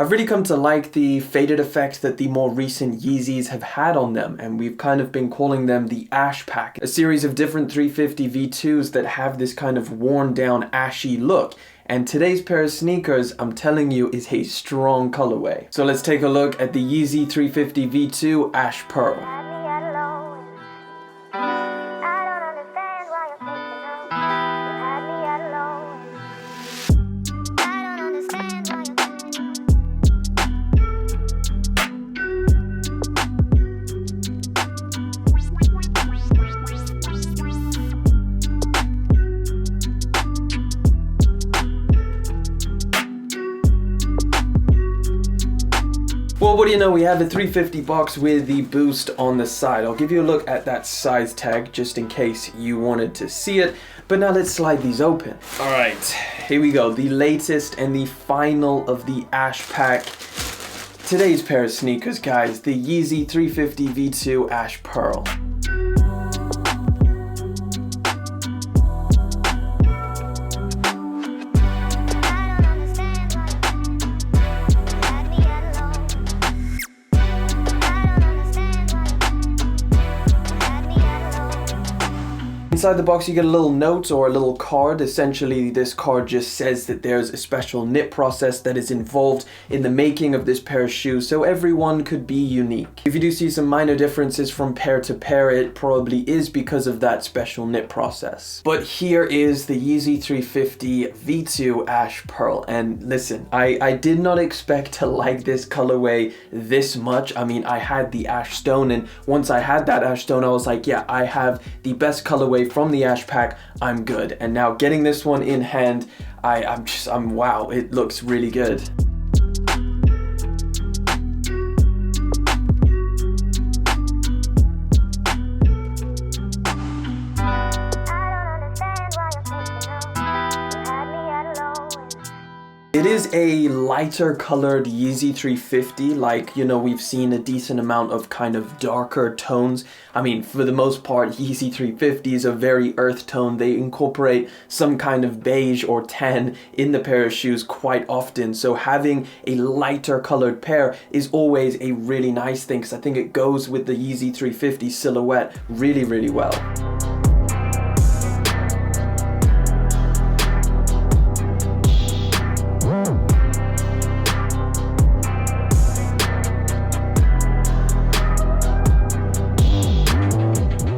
I've really come to like the faded effect that the more recent Yeezys have had on them, and we've kind of been calling them the Ash Pack, a series of different 350 V2s that have this kind of worn down ashy look. And today's pair of sneakers, I'm telling you, is a strong colorway. So let's take a look at the Yeezy 350 V2 Ash Pearl. Well, what do you know, we have a 350 box with the boost on the side. I'll give you a look at that size tag just in case you wanted to see it. But now let's slide these open. All right, here we go. The latest and the final of the Ash Pack. Today's pair of sneakers, guys, the Yeezy 350 V2 Ash Pearl. Inside the box you get a little note or a little card. Essentially this card just says that there's a special knit process that is involved in the making of this pair of shoes, so everyone could be unique. If you do see some minor differences from pair to pair, it probably is because of that special knit process. But here is the Yeezy 350 V2 Ash Pearl, and listen, I did not expect to like this colorway this much. I mean, I had the Ash Stone, and once I had that Ash Stone I was like, yeah, I have the best colorway from the Ash Pack, I'm good. And now getting this one in hand, I'm wow, it looks really good. It is a lighter colored Yeezy 350, like, you know, we've seen a decent amount of kind of darker tones. I mean, for the most part, Yeezy 350s are very earth tone. They incorporate some kind of beige or tan in the pair of shoes quite often. So having a lighter colored pair is always a really nice thing, because I think it goes with the Yeezy 350 silhouette really, really well.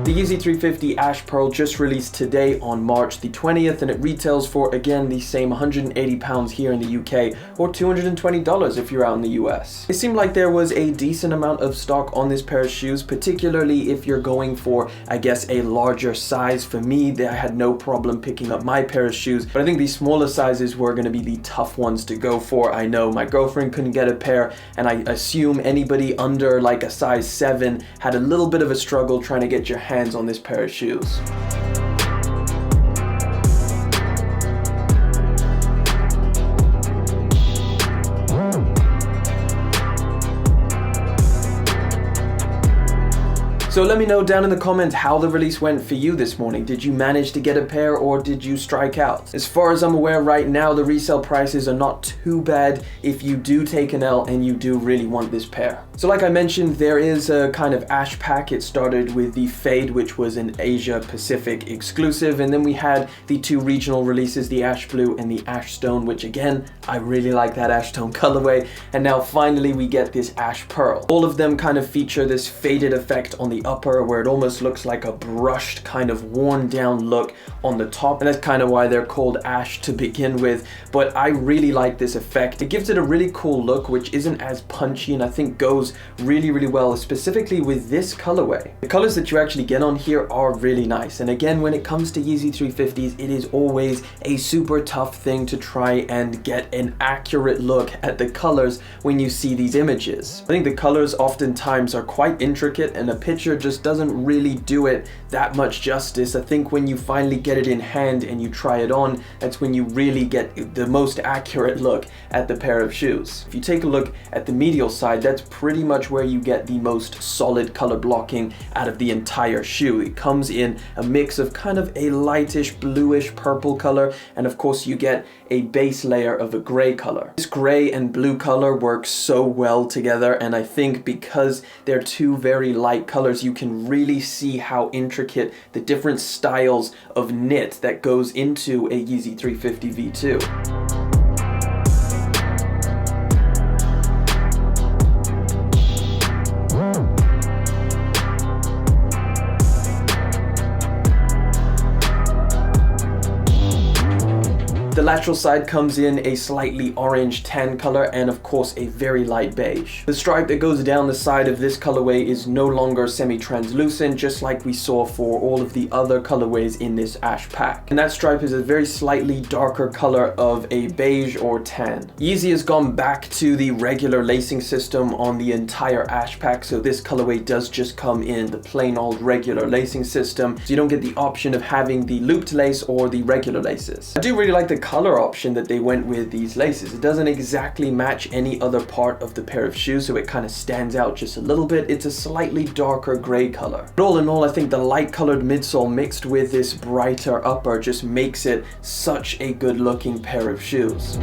The Yeezy 350 Ash Pearl just released today on March the 20th, and it retails for, again, the same £180 here in the UK, or $220 if you're out in the US. It seemed like there was a decent amount of stock on this pair of shoes, particularly if you're going for, I guess, a larger size. For me, I had no problem picking up my pair of shoes, but I think these smaller sizes were going to be the tough ones to go for. I know my girlfriend couldn't get a pair, and I assume anybody under like a size 7 had a little bit of a struggle trying to get your hands on this pair of shoes. So let me know down in the comments how the release went for you this morning. Did you manage to get a pair, or did you strike out? As far as I'm aware right now, the resale prices are not too bad if you do take an L and you do really want this pair. So like I mentioned, there is a kind of Ash Pack. It started with the Fade, which was an Asia Pacific exclusive, and then we had the two regional releases, the Ash Blue and the Ash Stone, which again, I really like that Ash Stone colorway. And now finally we get this Ash Pearl. All of them kind of feature this faded effect on the upper, where it almost looks like a brushed kind of worn down look on the top, and that's kind of why they're called Ash to begin with. But I really like this effect. It gives it a really cool look, which isn't as punchy, and I think goes really, really well, specifically with this colorway. The colors that you actually get on here are really nice, and again, when it comes to Yeezy 350s, it is always a super tough thing to try and get an accurate look at the colors when you see these images. I think the colors oftentimes are quite intricate, and a picture just doesn't really do it that much justice. I think when you finally get it in hand and you try it on, that's when you really get the most accurate look at the pair of shoes. If you take a look at the medial side, that's pretty much where you get the most solid color blocking out of the entire shoe. It comes in a mix of kind of a lightish bluish purple color, and of course you get a base layer of a gray color. This gray and blue color works so well together, and I think because they're two very light colors, you can really see how intricate the different styles of knit that goes into a Yeezy 350 V2. The lateral side comes in a slightly orange tan color and of course a very light beige. The stripe that goes down the side of this colorway is no longer semi-translucent, just like we saw for all of the other colorways in this ash pack. And that stripe is a very slightly darker color of a beige or tan. Yeezy has gone back to the regular lacing system on the entire ash pack, so this colorway does just come in the plain old regular lacing system, so you don't get the option of having the looped lace or the regular laces. I do really like the color option that they went with these laces. It doesn't exactly match any other part of the pair of shoes, so it kind of stands out just a little bit. It's a slightly darker gray color. But all in all, I think the light colored midsole mixed with this brighter upper just makes it such a good looking pair of shoes.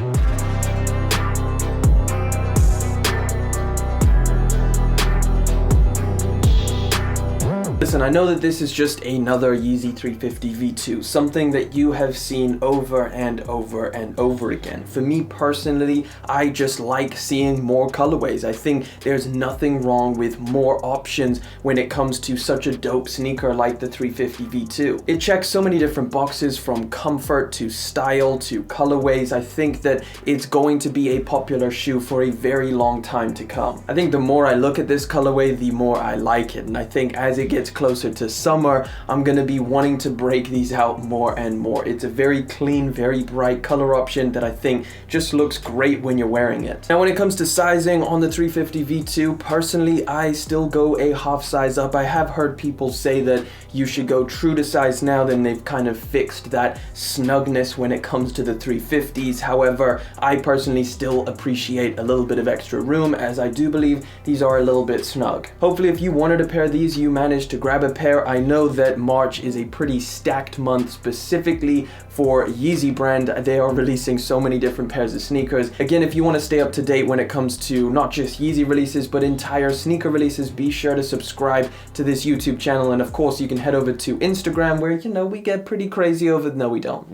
Listen, I know that this is just another Yeezy 350 V2, something that you have seen over and over and over again. For me personally, I just like seeing more colorways. I think there's nothing wrong with more options when it comes to such a dope sneaker like the 350 V2. It checks so many different boxes, from comfort to style to colorways. I think that it's going to be a popular shoe for a very long time to come. I think the more I look at this colorway, the more I like it, and I think as it gets closer to summer, I'm gonna be wanting to break these out more and more. It's a very clean, very bright color option that I think just looks great when you're wearing it. Now when it comes to sizing on the 350 V2, personally I still go a half size up. I have heard people say that you should go true to size now, then they've kind of fixed that snugness when it comes to the 350s. However, I personally still appreciate a little bit of extra room, as I do believe these are a little bit snug. Hopefully if you wanted a pair of these, you managed to grab a pair. I know that March is a pretty stacked month specifically for Yeezy brand. They are releasing so many different pairs of sneakers. Again, if you want to stay up to date when it comes to not just Yeezy releases but entire sneaker releases, be sure to subscribe to this YouTube channel, and of course you can head over to Instagram where, you know, we get pretty crazy over. No, we don't.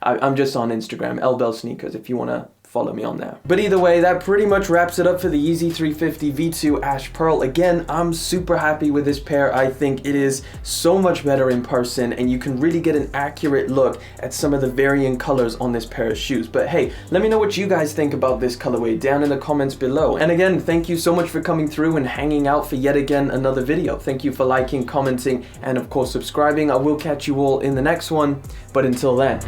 I'm just on Instagram, LBell Sneakers, if you want to follow me on there. But either way, that pretty much wraps it up for the Yeezy 350 V2 Ash Pearl. Again, I'm super happy with this pair. I think it is so much better in person, and you can really get an accurate look at some of the varying colors on this pair of shoes. But hey, let me know what you guys think about this colorway down in the comments below. And again, thank you so much for coming through and hanging out for yet again another video. Thank you for liking, commenting, and of course subscribing. I will catch you all in the next one, but until then,